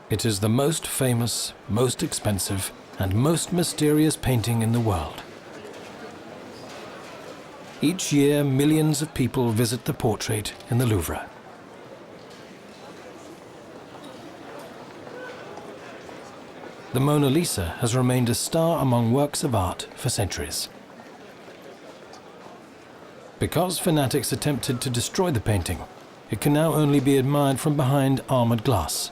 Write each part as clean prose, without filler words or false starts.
It is the most famous, most expensive, and most mysterious painting in the world. Each year, millions of people visit the portrait in the Louvre. The Mona Lisa has remained a star among works of art for centuries. Because fanatics attempted to destroy the painting, it can now only be admired from behind armored glass.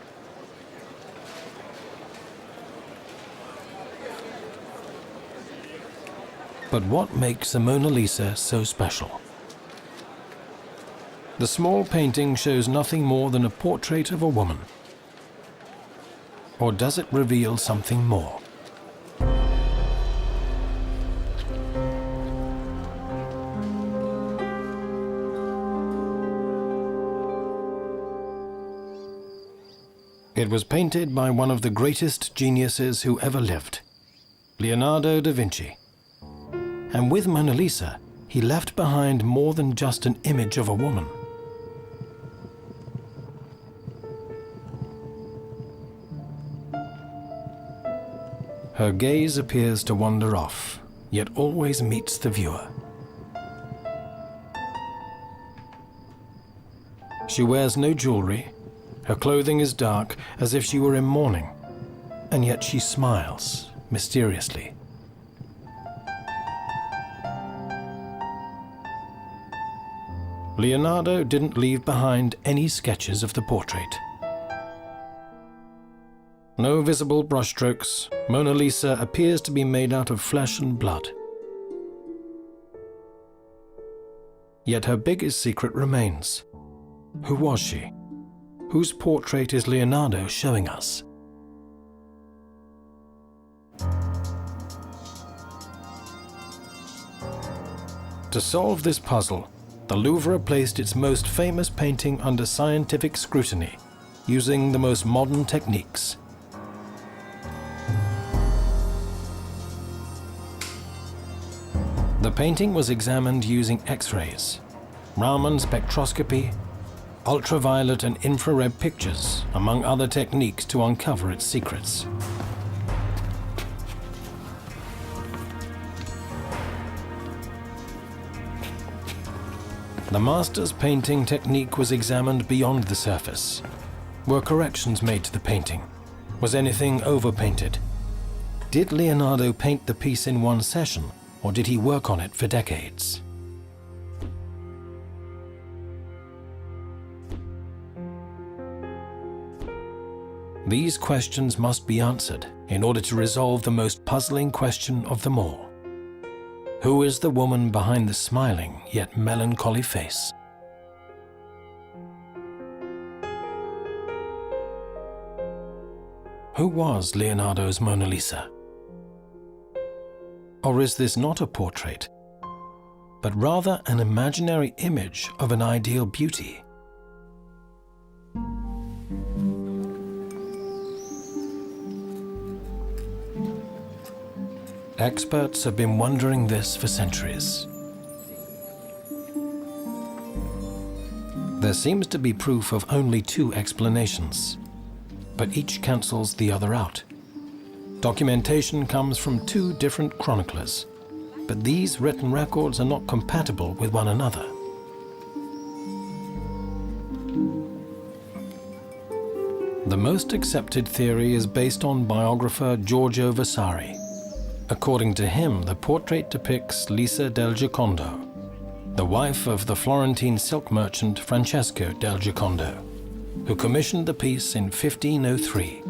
But what makes the Mona Lisa so special? The small painting shows nothing more than a portrait of a woman. Or does it reveal something more? It was painted by one of the greatest geniuses who ever lived, Leonardo da Vinci. And with Mona Lisa, he left behind more than just an image of a woman. Her gaze appears to wander off, yet always meets the viewer. She wears no jewelry. Her clothing is dark, as if she were in mourning, and yet she smiles mysteriously. Leonardo didn't leave behind any sketches of the portrait. No visible brushstrokes, Mona Lisa appears to be made out of flesh and blood. Yet her biggest secret remains. Who was she? Whose portrait is Leonardo showing us? To solve this puzzle, the Louvre placed its most famous painting under scientific scrutiny, using the most modern techniques. The painting was examined using X-rays, Raman spectroscopy, ultraviolet and infrared pictures, among other techniques to uncover its secrets. The master's painting technique was examined beyond the surface. Were corrections made to the painting? Was anything overpainted? Did Leonardo paint the piece in one session, or did he work on it for decades? These questions must be answered in order to resolve the most puzzling question of them all. Who is the woman behind the smiling yet melancholy face? Who was Leonardo's Mona Lisa? Or is this not a portrait, but rather an imaginary image of an ideal beauty? Experts have been wondering this for centuries. There seems to be proof of only two explanations, but each cancels the other out. Documentation comes from two different chroniclers, but these written records are not compatible with one another. The most accepted theory is based on biographer Giorgio Vasari. According to him, the portrait depicts Lisa del Giocondo, the wife of the Florentine silk merchant Francesco del Giocondo, who commissioned the piece in 1503.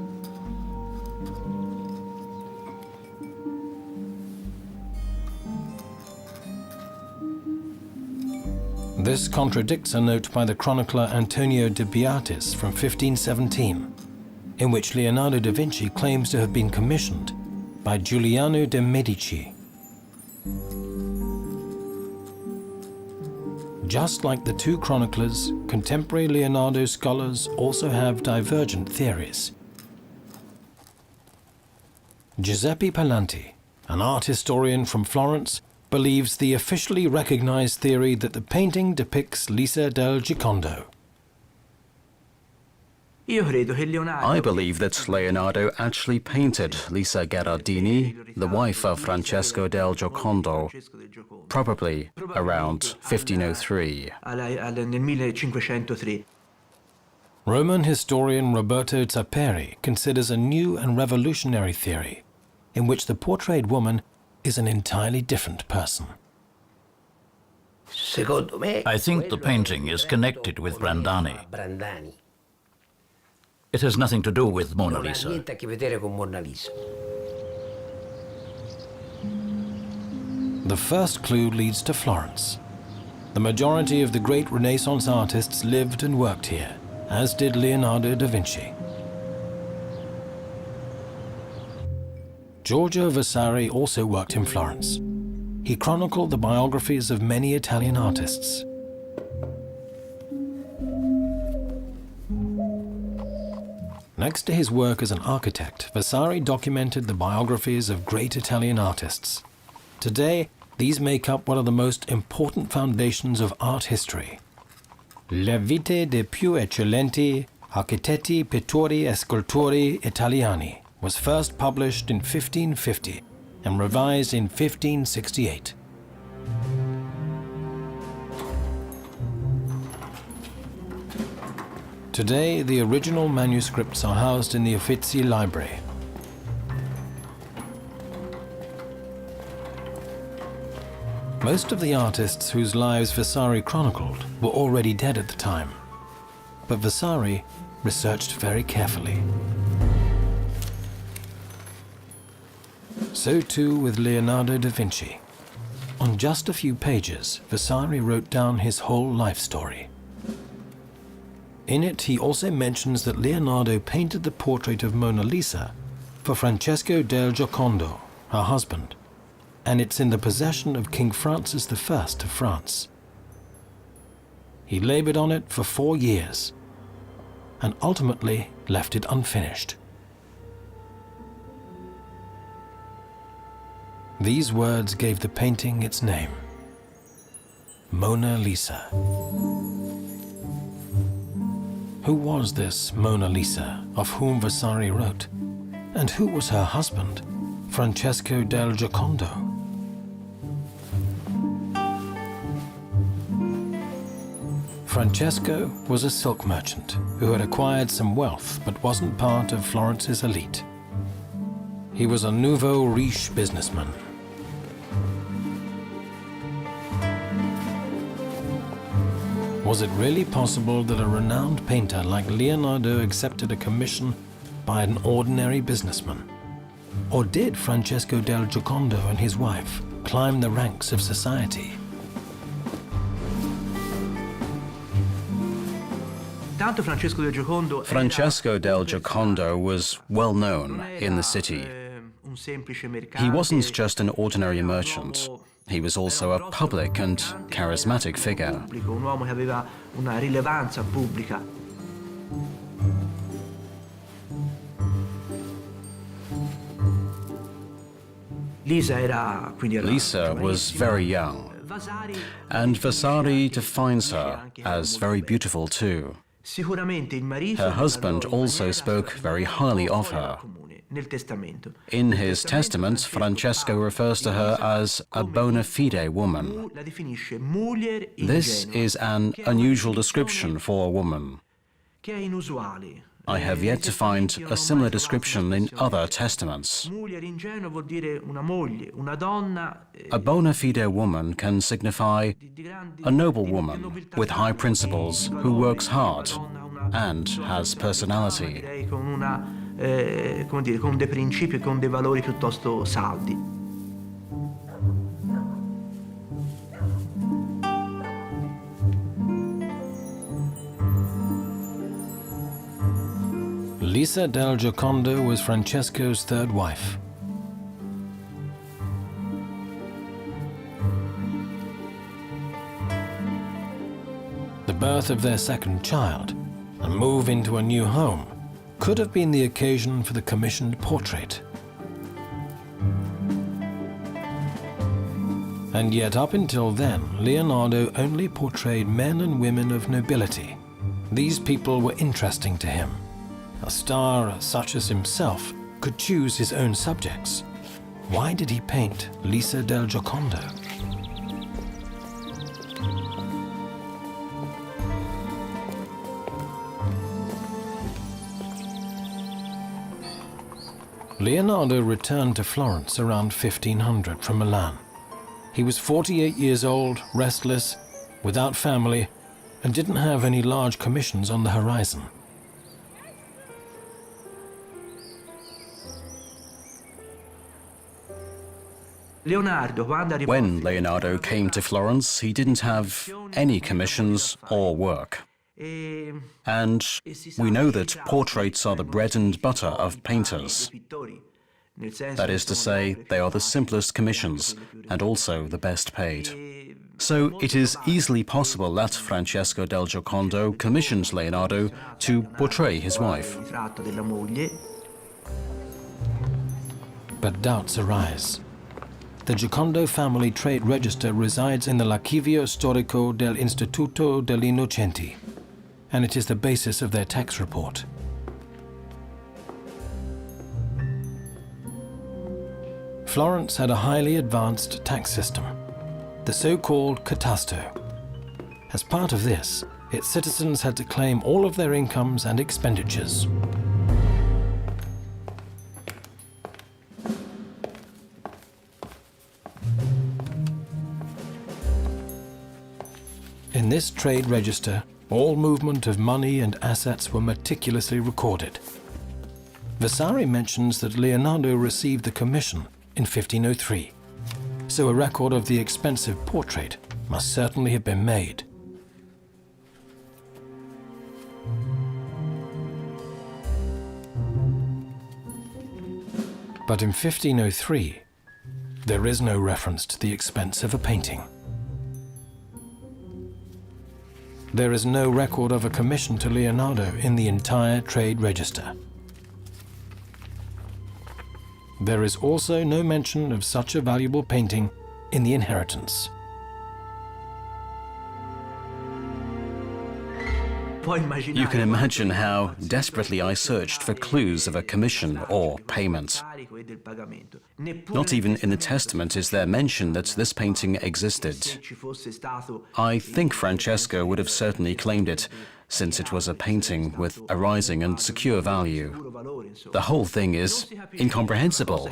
This contradicts a note by the chronicler Antonio de Beatis from 1517, in which Leonardo da Vinci claims to have been commissioned by Giovanni de Medici. Just like the two chroniclers, contemporary Leonardo scholars also have divergent theories. Giuseppe Palanti, an art historian from Florence, believes the officially recognized theory that the painting depicts Lisa del Giocondo. I believe that Leonardo actually painted Lisa Gherardini, the wife of Francesco del Giocondo, probably around 1503. Roman historian Roberto Zapperi considers a new and revolutionary theory in which the portrayed woman is an entirely different person. I think the painting is connected with Brandani. It has nothing to do with Monalisa. The first clue leads to Florence. The majority of the great Renaissance artists lived and worked here, as did Leonardo da Vinci. Giorgio Vasari also worked in Florence. He chronicled the biographies of many Italian artists. Next to his work as an architect, Vasari documented the biographies of great Italian artists. Today, these make up one of the most important foundations of art history. Le vite dei più eccellenti architetti, pittori e scultori italiani was first published in 1550 and revised in 1568. Today, the original manuscripts are housed in the Uffizi Library. Most of the artists whose lives Vasari chronicled were already dead at the time, but Vasari researched very carefully. So too with Leonardo da Vinci. On just a few pages, Vasari wrote down his whole life story. In it, he also mentions that Leonardo painted the portrait of Mona Lisa for Francesco del Giocondo, her husband, and it's in the possession of King Francis I of France. He labored on it for 4 years and ultimately left it unfinished. These words gave the painting its name, Mona Lisa. Who was this Mona Lisa of whom Vasari wrote? And who was her husband, Francesco del Giocondo? Francesco was a silk merchant who had acquired some wealth but wasn't part of Florence's elite. He was a nouveau riche businessman. Was it really possible that a renowned painter like Leonardo accepted a commission by an ordinary businessman? Or did Francesco del Giocondo and his wife climb the ranks of society? Francesco del Giocondo was well known in the city. He wasn't just an ordinary merchant. He was also a public and charismatic figure. Lisa was very young, and Vasari defines her as very beautiful too. Her husband also spoke very highly of her. In his testament, Francesco refers to her as a bona fide woman. This is an unusual description for a woman. I have yet to find a similar description in other testaments. A bona fide woman can signify a noble woman with high principles who works hard and has personality. Con dei principi e con dei valori piuttosto saldi. Lisa del Giocondo was Francesco's third wife. The birth of their second child and move into a new home could have been the occasion for the commissioned portrait. And yet up until then, Leonardo only portrayed men and women of nobility. These people were interesting to him, A star such as himself could choose his own subjects. Why did he paint Lisa del Giocondo? Leonardo returned to Florence around 1500 from Milan. He was 48 years old, restless, without family, and didn't have any large commissions on the horizon. When Leonardo came to Florence, he didn't have any commissions or work. And we know that portraits are the bread and butter of painters. That is to say, they are the simplest commissions and also the best paid. So it is easily possible that Francesco del Giocondo commissioned Leonardo to portray his wife. But doubts arise. The Giocondo family trade register resides in the L'archivio Storico del Istituto degli Innocenti, and it is the basis of their tax report. Florence had a highly advanced tax system, the so-called catasto. As part of this, its citizens had to claim all of their incomes and expenditures. In this trade register, all movement of money and assets were meticulously recorded. Vasari mentions that Leonardo received the commission in 1503, so a record of the expensive portrait must certainly have been made. But in 1503, there is no reference to the expense of a painting. There is no record of a commission to Leonardo in the entire trade register. There is also no mention of such a valuable painting in the inheritance. You can imagine how desperately I searched for clues of a commission or payment. Not even in the Testament is there mention that this painting existed. I think Francesco would have certainly claimed it, since it was a painting with a rising and secure value. The whole thing is incomprehensible.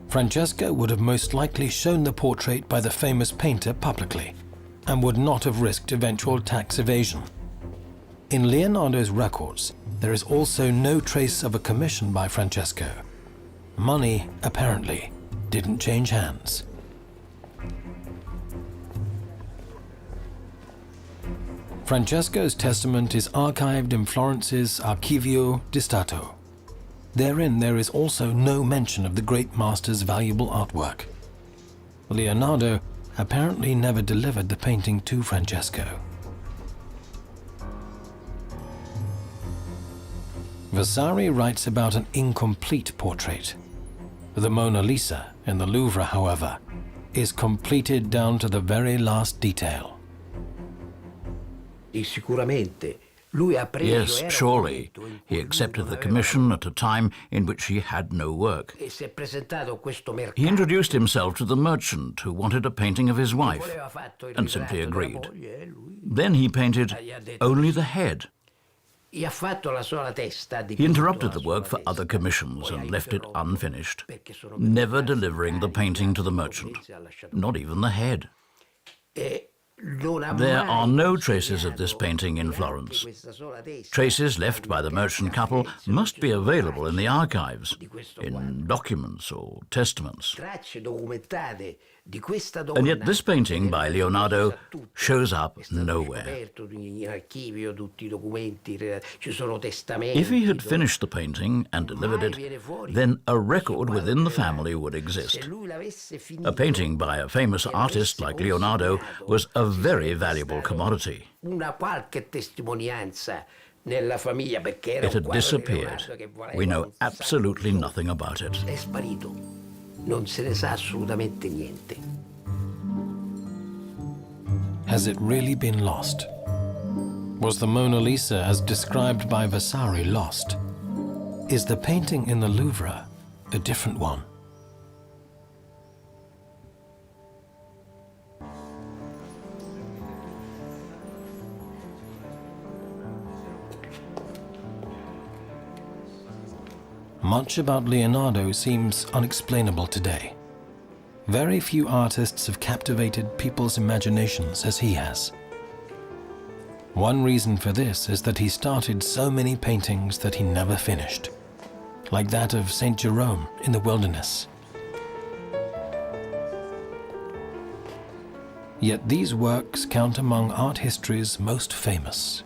Francesco would have most likely shown the portrait by the famous painter publicly, and would not have risked eventual tax evasion. In Leonardo's records, there is also no trace of a commission by Francesco. Money, apparently, didn't change hands. Francesco's testament is archived in Florence's Archivio di Stato. Therein there is also no mention of the great master's valuable artwork. Leonardo apparently never delivered the painting to Francesco. Vasari writes about an incomplete portrait. The Monalisa in the Louvre, however, is completed down to the very last detail. Yes, surely. He accepted the commission at a time in which he had no work. He introduced himself to the merchant who wanted a painting of his wife and simply agreed. Then he painted only the head. He interrupted the work for other commissions and left it unfinished, never delivering the painting to the merchant, not even the head. There are no traces of this painting in Florence. Traces left by the merchant couple must be available in the archives, in documents or testaments. And yet this painting by Leonardo shows up nowhere. If he had finished the painting and delivered it, then a record within the family would exist. A painting by a famous artist like Leonardo was a very valuable commodity. It had disappeared. We know absolutely nothing about it. Non se ne sa assolutamente niente. Has it really been lost? Was the Mona Lisa as described by Vasari lost? Is the painting in the Louvre a different one? Much about Leonardo seems unexplainable today. Very few artists have captivated people's imaginations as he has. One reason for this is that he started so many paintings that he never finished, like that of Saint Jerome in the wilderness. Yet these works count among art history's most famous.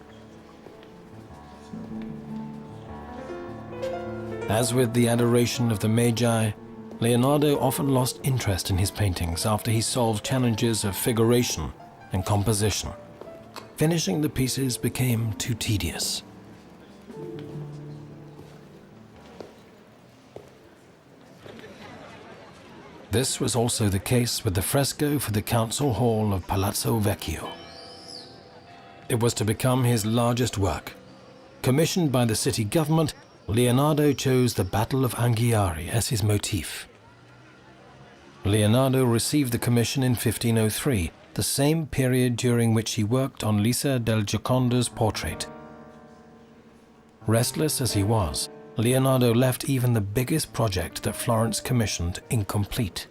As with the Adoration of the Magi, Leonardo often lost interest in his paintings after he solved challenges of figuration and composition. Finishing the pieces became too tedious. This was also the case with the fresco for the council hall of Palazzo Vecchio. It was to become his largest work. Commissioned by the city government, Leonardo chose the Battle of Anghiari as his motif. Leonardo received the commission in 1503, the same period during which he worked on Lisa del Giocondo's portrait. Restless as he was, Leonardo left even the biggest project that Florence commissioned incomplete.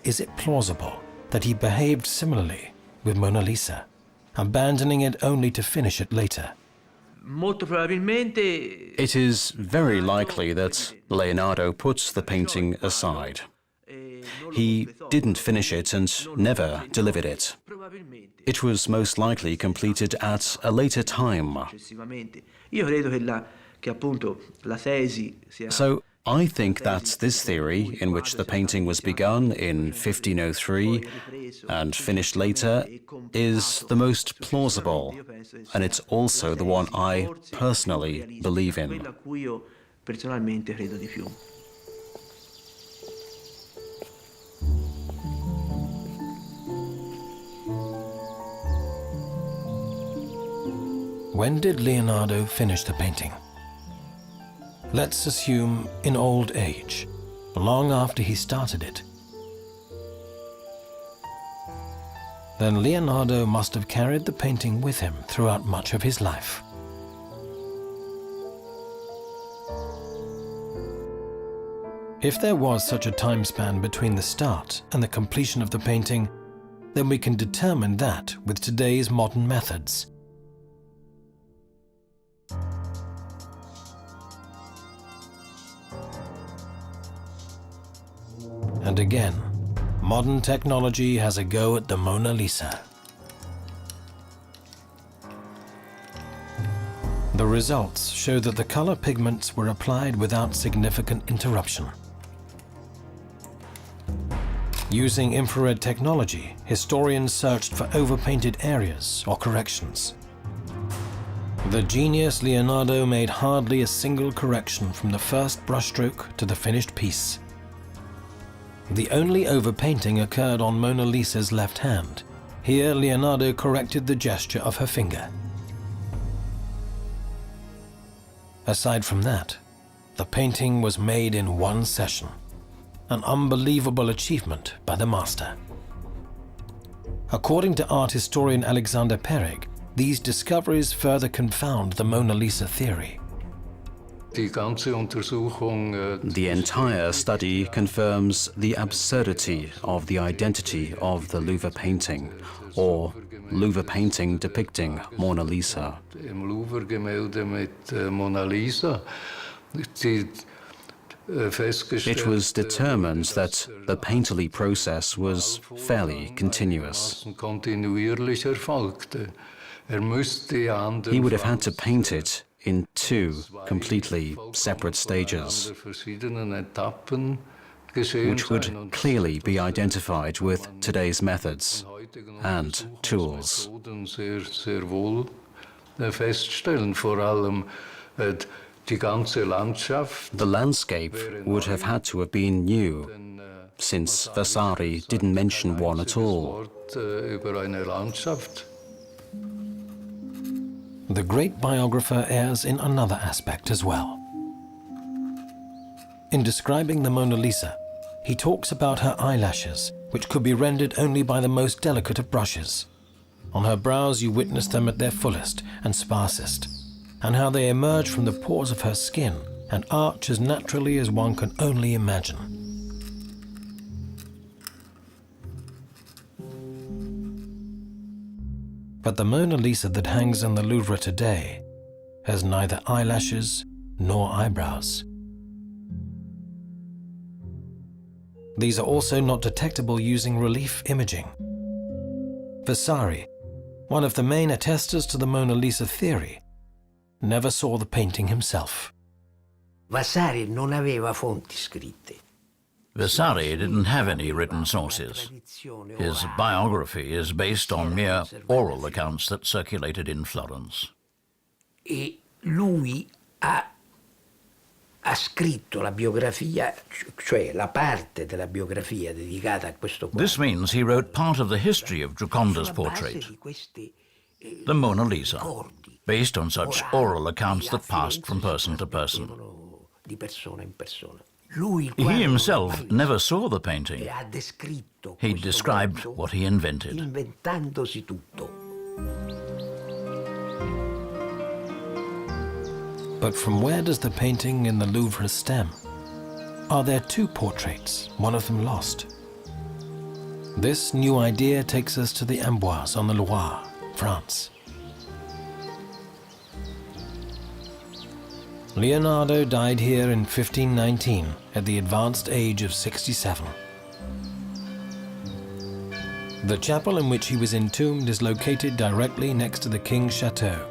Is it plausible that he behaved similarly with Mona Lisa, abandoning it only to finish it later? It is very likely that Leonardo puts the painting aside. He didn't finish it and never delivered it. It was most likely completed at a later time. So I think that this theory, in which the painting was begun in 1503 and finished later, is the most plausible, and it's also the one I personally believe in. When did Leonardo finish the painting? Let's assume in old age, long after he started it. Then Leonardo must have carried the painting with him throughout much of his life. If there was such a time span between the start and the completion of the painting, then we can determine that with today's modern methods. And again, modern technology has a go at the Mona Lisa. The results show that the color pigments were applied without significant interruption. Using infrared technology, historians searched for overpainted areas or corrections. The genius Leonardo made hardly a single correction from the first brushstroke to the finished piece. The only overpainting occurred on Mona Lisa's left hand. Here, Leonardo corrected the gesture of her finger. Aside from that, the painting was made in one session, an unbelievable achievement by the master. According to art historian Alexander Perig, these discoveries further confound the Mona Lisa theory. The entire study confirms the absurdity of the identity of the Louvre painting, or Louvre painting depicting Mona Lisa. It was determined that the painterly process was fairly continuous. He would have had to paint it in two completely separate stages, which would clearly be identified with today's methods and tools. The landscape would have had to have been new, since Vasari didn't mention one at all. the great biographer errs in another aspect as well. In describing the Mona Lisa, he talks about her eyelashes, which could be rendered only by the most delicate of brushes. On her brows you witness them at their fullest and sparsest, and how they emerge from the pores of her skin and arch as naturally as one can only imagine. But the Mona Lisa that hangs in the Louvre today has neither eyelashes nor eyebrows. These are also not detectable using relief imaging. Vasari, one of the main attestors to the Mona Lisa theory, never saw the painting himself. Vasari non aveva fonti scritte. Vasari didn't have any written sources. His biography is based on mere oral accounts that circulated in Florence. E lui ha scritto la biografia, cioè la parte della biografia dedicata a questo quadro. This means he wrote part of the history of Gioconda's portrait, the Mona Lisa, based on such oral accounts that passed from person to person. Di persona in persona. He himself never saw the painting. He described what he invented. Inventandosi tutto. But from where does the painting in the Louvre stem? Are there two portraits, one of them lost? This new idea takes us to the Amboise on the Loire, France. Leonardo died here in 1519 at the advanced age of 67. The chapel in which he was entombed is located directly next to the king's chateau.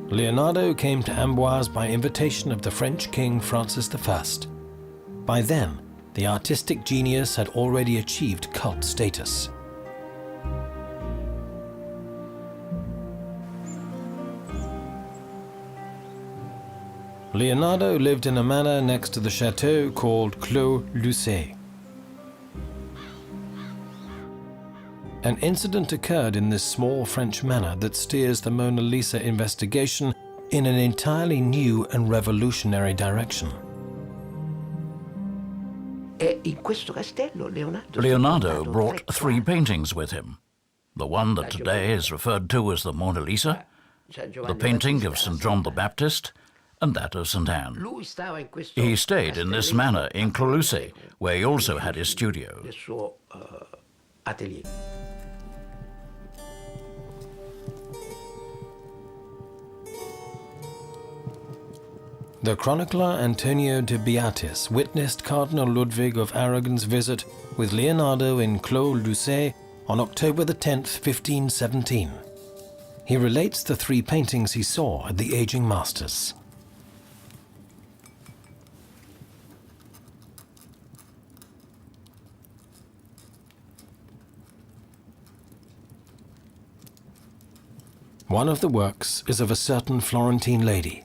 Leonardo came to Amboise by invitation of the French king Francis I. By then, the artistic genius had already achieved cult status. Leonardo lived in a manor next to the chateau called Clos Lucé. An incident occurred in this small French manor that steers the Mona Lisa investigation in an entirely new and revolutionary direction. Leonardo brought 3 paintings with him. The one that today is referred to as the Mona Lisa, the painting of St. John the Baptist, and that of St. Anne. He stayed in this manor in Clos Lucé, where he also had his studio. The chronicler Antonio de Beatis witnessed Cardinal Ludwig of Aragon's visit with Leonardo in Clos Lucé on October the 10th, 1517. He relates the 3 paintings he saw at the aging master's. One of the works is of a certain Florentine lady,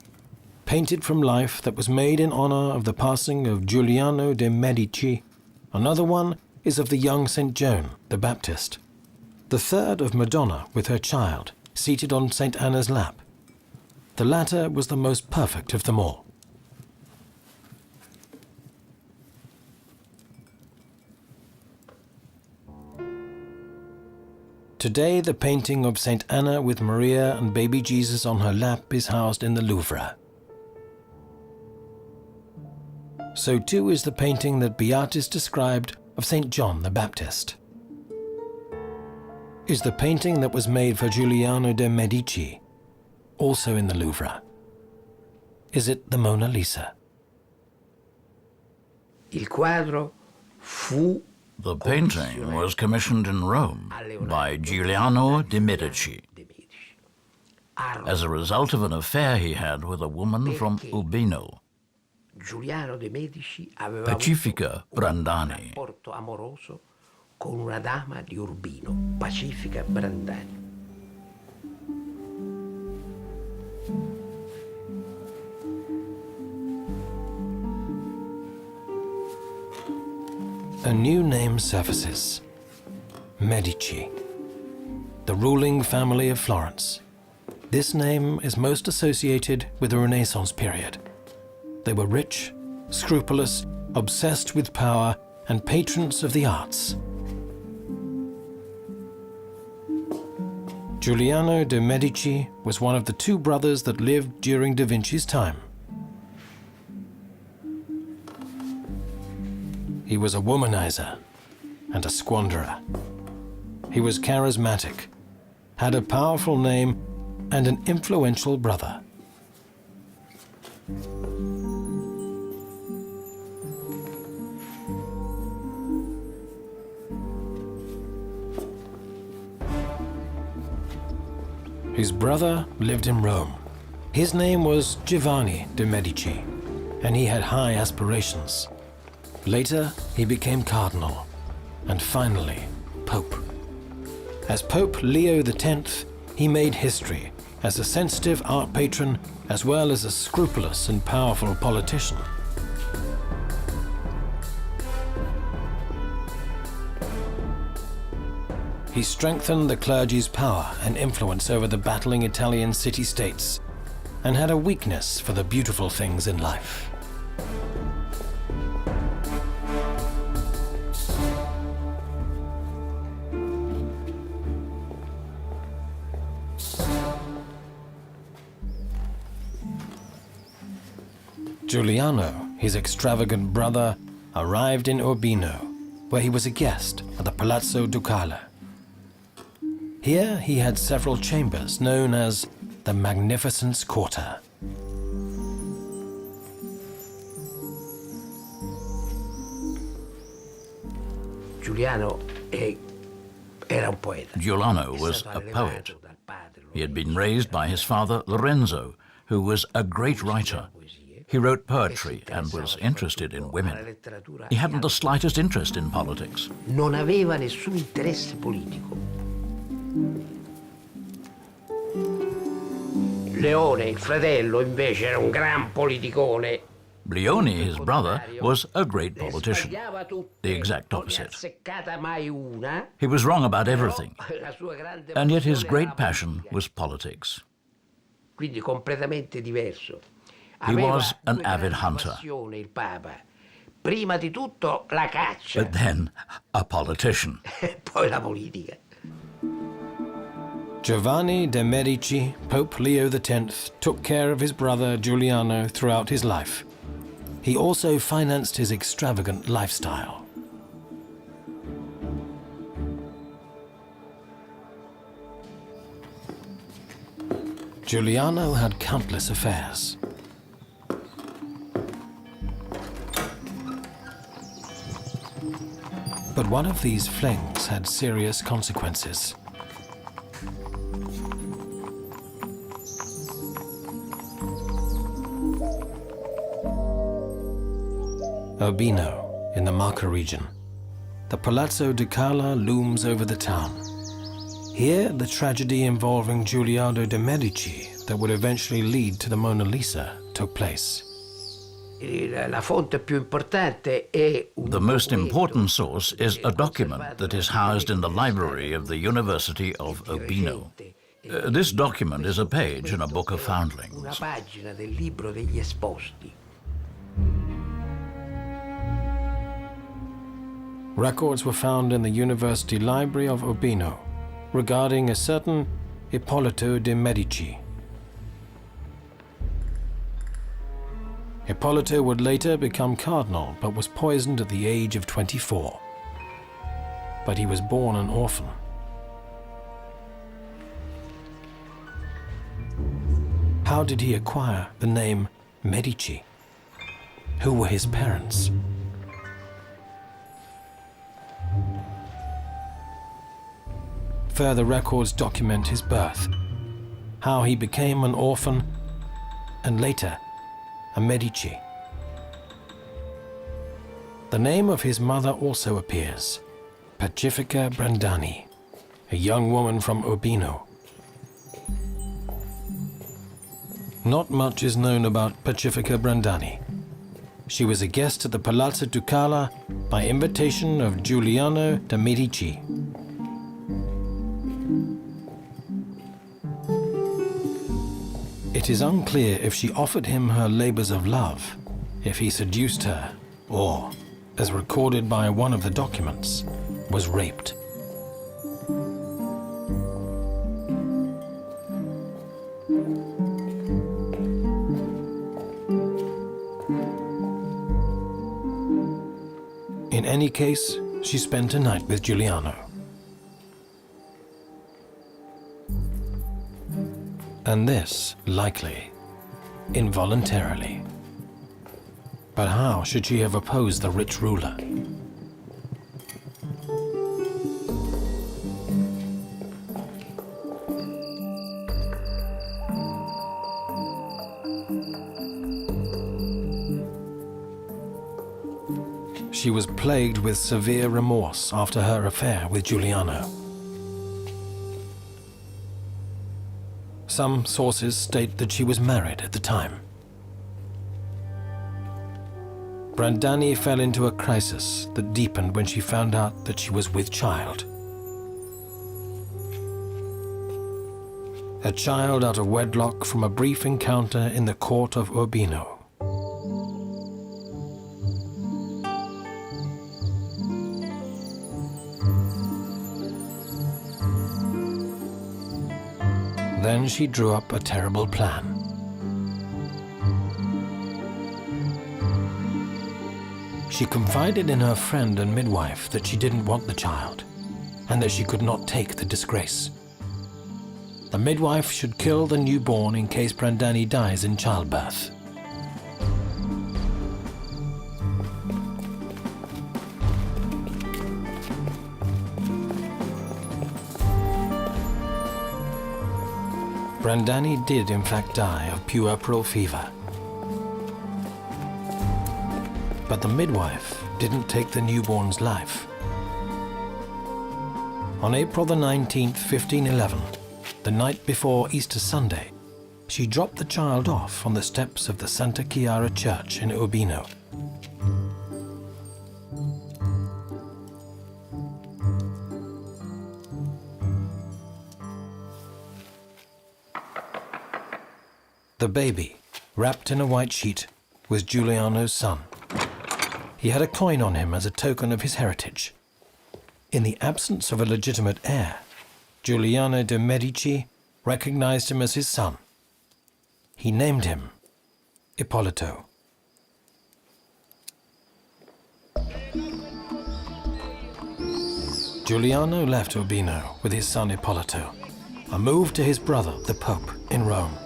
painted from life that was made in honor of the passing of Giuliano de Medici. Another one is of the young St. John the Baptist. The third of Madonna with her child, seated on St. Anna's lap. The latter was the most perfect of them all. Today, the painting of St. Anna with Maria and baby Jesus on her lap is housed in the Louvre. So too is the painting that Beatis described of St. John the Baptist. Is the painting that was made for Giuliano de Medici also in the Louvre? Is it the Mona Lisa? Il quadro fu The painting was commissioned in Rome by Giuliano de Medici as a result of an affair he had with a woman from Urbino, Giuliano de Medici aveva Pacifica un Brandani. rapporto amoroso con una dama di Urbino, Pacifica Brandani. A new name surfaces: Medici. the ruling family of Florence. This name is most associated with the Renaissance period. They were rich, scrupulous, obsessed with power, and patrons of the arts. Giuliano de Medici was one of the two brothers that lived during Da Vinci's time. He was a womanizer and a squanderer. He was charismatic, had a powerful name, and an influential brother. His brother lived in Rome. His name was Giovanni de Medici, and he had high aspirations. Later, he became cardinal, and finally, Pope. As Pope Leo X, he made history as a sensitive art patron as well as a scrupulous and powerful politician. He strengthened the clergy's power and influence over the battling Italian city-states and had a weakness for the beautiful things in life. Giuliano, his extravagant brother, arrived in Urbino, where he was a guest at the Palazzo Ducale. Here he had several chambers known as the Magnificence Quarter. Giuliano was a poet. He had been raised by his father Lorenzo, who was a great writer. He wrote poetry and was interested in women. He hadn't the slightest interest in politics. Non aveva nessun interesse politico. Leone, il fratello, invece era un gran politicone. Leone, his brother, was a great politician, the exact opposite. He was wrong about everything, and yet his great passion was politics. Quindi completamente diverso. He was an avid hunter, Prima di tutto la caccia. but then a politician. Poi la politica. Giovanni de Medici, Pope Leo X, took care of his brother Giuliano throughout his life. He also financed his extravagant lifestyle. Giuliano had countless affairs. But one of these flings had serious consequences. Urbino, in the Marca region. The Palazzo Ducale looms over the town. Here, the tragedy involving Giuliano de Medici that would eventually lead to the Monalisa took place. The most important source is a document that is housed in the library of the University of Urbino. This document is a page in a book of foundlings. Una pagina del libro degli esposti. Records were found in the University Library of Urbino regarding a certain Ippolito de Medici. Ippolito would later become cardinal, but was poisoned at the age of 24. But he was born an orphan. How did he acquire the name Medici? Who were his parents? Further records document his birth, how he became an orphan, and later a Medici. The name of his mother also appears, Pacifica Brandani, a young woman from Urbino. Not much is known about Pacifica Brandani. She was a guest at the Palazzo Ducale by invitation of Giuliano de Medici. It is unclear if she offered him her labors of love, if he seduced her, or, as recorded by one of the documents, was raped. In any case, she spent a night with Giuliano. And this, likely, involuntarily. But how should she have opposed the rich ruler? She was plagued with severe remorse after her affair with Giuliano. Some sources state that she was married at the time. Brandani fell into a crisis that deepened when she found out that she was with child. A child out of wedlock from a brief encounter in the court of Urbino. Then she drew up a terrible plan. She confided in her friend and midwife that she didn't want the child, and that she could not take the disgrace. The midwife should kill the newborn in case Brandani dies in childbirth. Brandani did in fact die of puerperal fever. But the midwife didn't take the newborn's life. On April the 19th, 1511, the night before Easter Sunday, she dropped the child off on the steps of the Santa Chiara Church in Urbino. The baby, wrapped in a white sheet, was Giuliano's son. He had a coin on him as a token of his heritage. In the absence of a legitimate heir, Giovanni de Medici recognized him as his son. He named him Ippolito. Giuliano left Urbino with his son Ippolito and moved to his brother, the Pope, in Rome.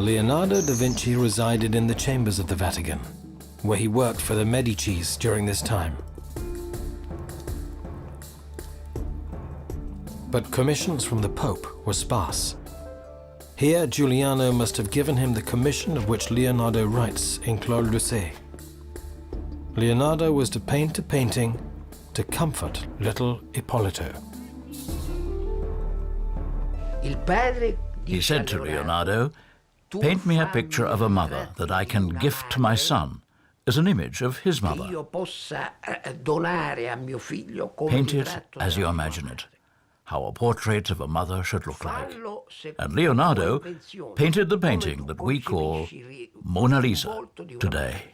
Leonardo da Vinci resided in the chambers of the Vatican, where he worked for the Medicis during this time. But commissions from the Pope were sparse. Here, Giuliano must have given him the commission of which Leonardo writes in Claude Lucé. Leonardo was to paint a painting to comfort little Ippolito. He said to Leonardo, "Paint me a picture of a mother that I can gift to my son as an image of his mother. Paint it as you imagine it, how a portrait of a mother should look like." And Leonardo painted the painting that we call Monalisa today.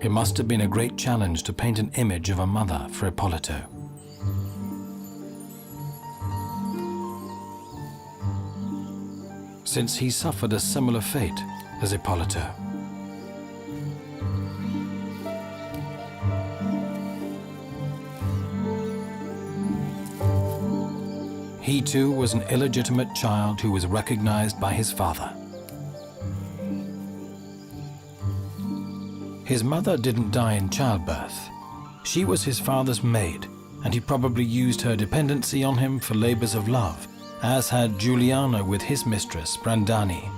It must have been a great challenge to paint an image of a mother for Ippolito. Since he suffered a similar fate as Ippolito. He too was an illegitimate child who was recognized by his father. His mother didn't die in childbirth. She was his father's maid, and he probably used her dependency on him for labors of love, as had Giuliano with his mistress, Brandani.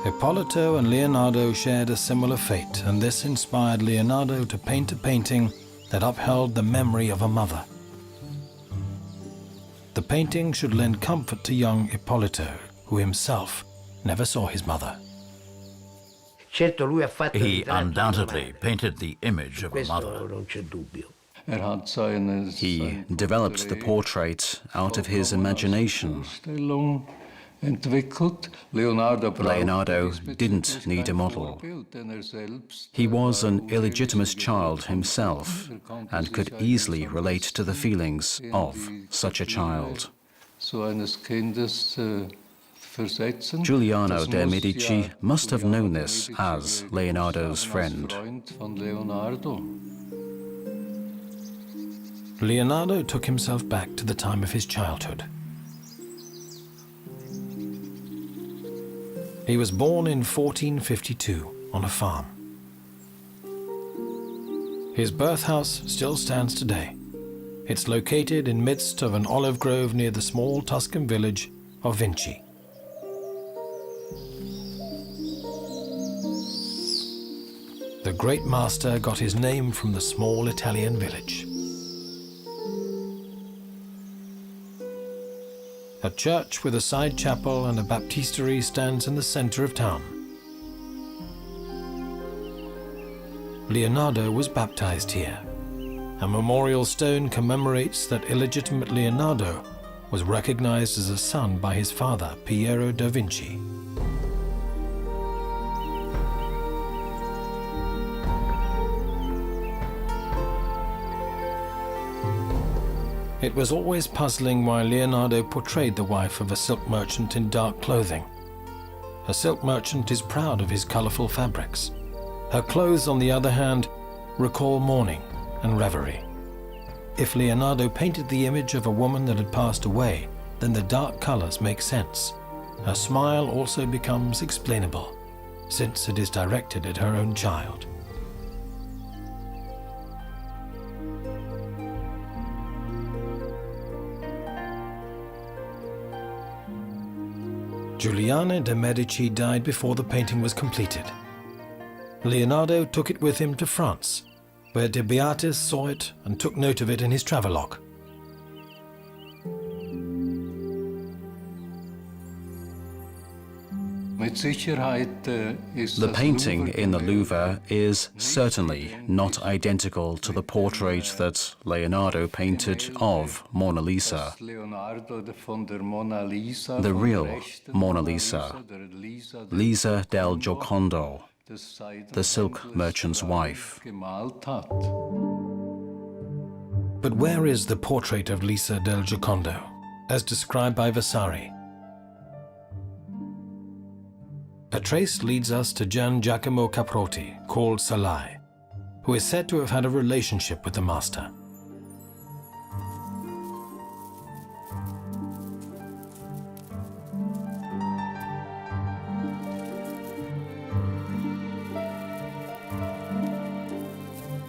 Ippolito and Leonardo shared a similar fate, and this inspired Leonardo to paint a painting that upheld the memory of a mother. The painting should lend comfort to young Ippolito, who himself never saw his mother. He undoubtedly painted the image of a mother. He developed the portrait out of his imagination. Leonardo didn't need a model. He was an illegitimate child himself and could easily relate to the feelings of such a child. Giuliano de Medici must have known this as Leonardo's friend. Leonardo took himself back to the time of his childhood. He was born in 1452 on a farm. His birthhouse still stands today. It's located in midst of an olive grove near the small Tuscan village of Vinci. The great master got his name from the small Italian village. A church with a side chapel and a baptistery stands in the center of town. Leonardo was baptized here. A memorial stone commemorates that illegitimate Leonardo was recognized as a son by his father, Piero da Vinci. It was always puzzling why Leonardo portrayed the wife of a silk merchant in dark clothing. A silk merchant is proud of his colorful fabrics. Her clothes, on the other hand, recall mourning and reverie. If Leonardo painted the image of a woman that had passed away, then the dark colors make sense. Her smile also becomes explainable, since it is directed at her own child. Giovanni de Medici died before the painting was completed. Leonardo took it with him to France, where de Beatis saw it and took note of it in his travelogue. The painting in the Louvre is certainly not identical to the portrait that Leonardo painted of Mona Lisa. The real Mona Lisa, Lisa del Giocondo, the silk merchant's wife. But where is the portrait of Lisa del Giocondo, as described by Vasari? A trace leads us to Gian Giacomo Caprotti, called Sallai, who is said to have had a relationship with the master.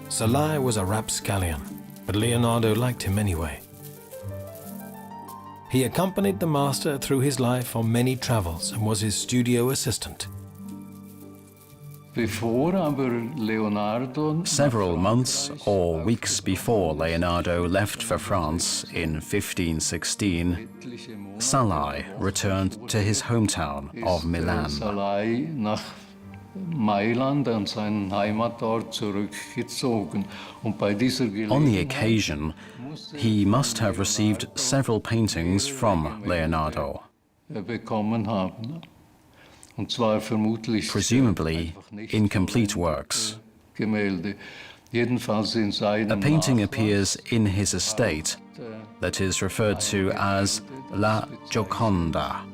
Sallai was a rapscallion, but Leonardo liked him anyway. He accompanied the master through his life on many travels and was his studio assistant. Several months or weeks before Leonardo left for France in 1516, Sallai returned to his hometown of Milan. On the occasion, he must have received several paintings from Leonardo, presumably incomplete works. A painting appears in his estate that is referred to as La Gioconda.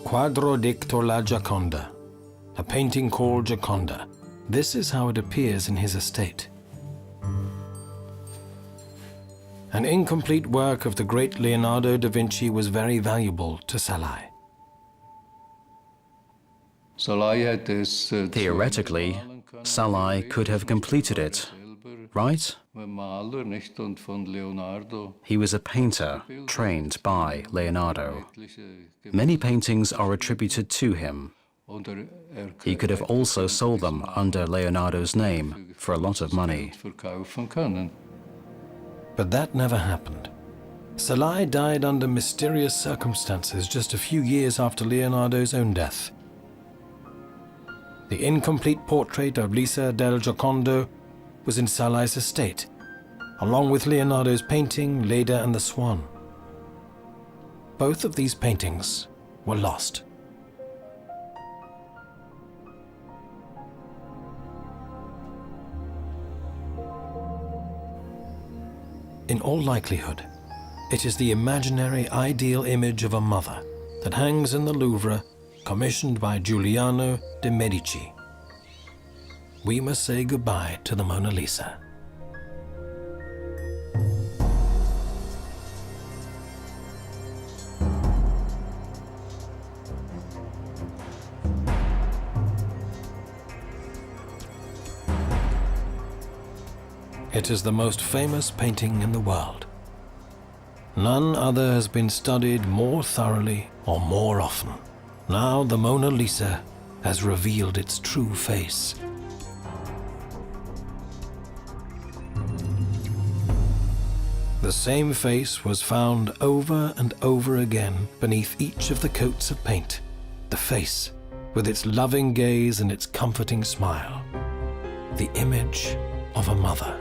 Quadro dicto la Gioconda, a painting called Gioconda. This is how it appears in his estate. An incomplete work of the great Leonardo da Vinci was very valuable to Sallai. Theoretically, Sallai could have completed it, right? He was a painter trained by Leonardo. Many paintings are attributed to him. He could have also sold them under Leonardo's name for a lot of money. But that never happened. Sallai died under mysterious circumstances just a few years after Leonardo's own death. The incomplete portrait of Lisa del Giocondo was in Sallai's estate, along with Leonardo's painting Leda and the Swan. Both of these paintings were lost. In all likelihood, it is the imaginary ideal image of a mother that hangs in the Louvre, commissioned by Giuliano de Medici. We must say goodbye to the Mona Lisa. It is the most famous painting in the world. None other has been studied more thoroughly or more often. Now the Mona Lisa has revealed its true face. The same face was found over and over again beneath each of the coats of paint. The face, with its loving gaze and its comforting smile. The image of a mother.